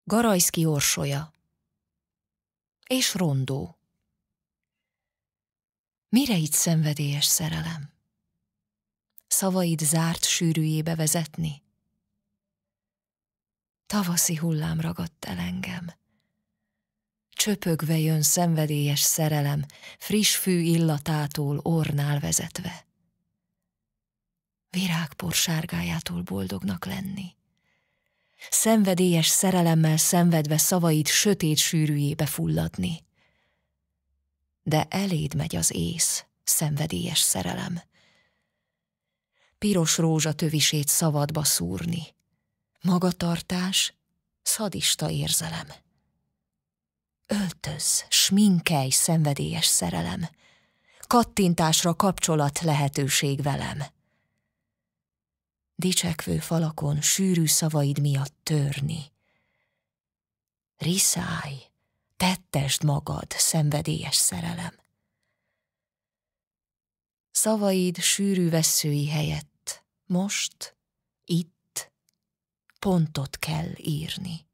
Garajszky Orsolya és rondó. Mire itt szenvedélyes szerelem? Szavaid zárt sűrűjébe vezetni? Tavaszi hullám ragadt el engem. Csöpögve jön szenvedélyes szerelem, friss fű illatától orrnál vezetve. Virágpor sárgájától boldognak lenni. Szenvedélyes szerelemmel szenvedve szavaid sötét sűrűjébe fulladni. De eléd megy az ész, szenvedélyes szerelem. Piros rózsa tövisét szavadba szúrni. Magatartás, szadista érzelem. Öltöz, sminkelj, szenvedélyes szerelem. Kattintásra kapcsolat lehetőség velem. Dicsekvő falakon sűrű szavaid miatt törni. Riszálj, tettesd magad, szenvedélyes szerelem. Szavaid sűrű vesszői helyett most, itt pontot kell írni.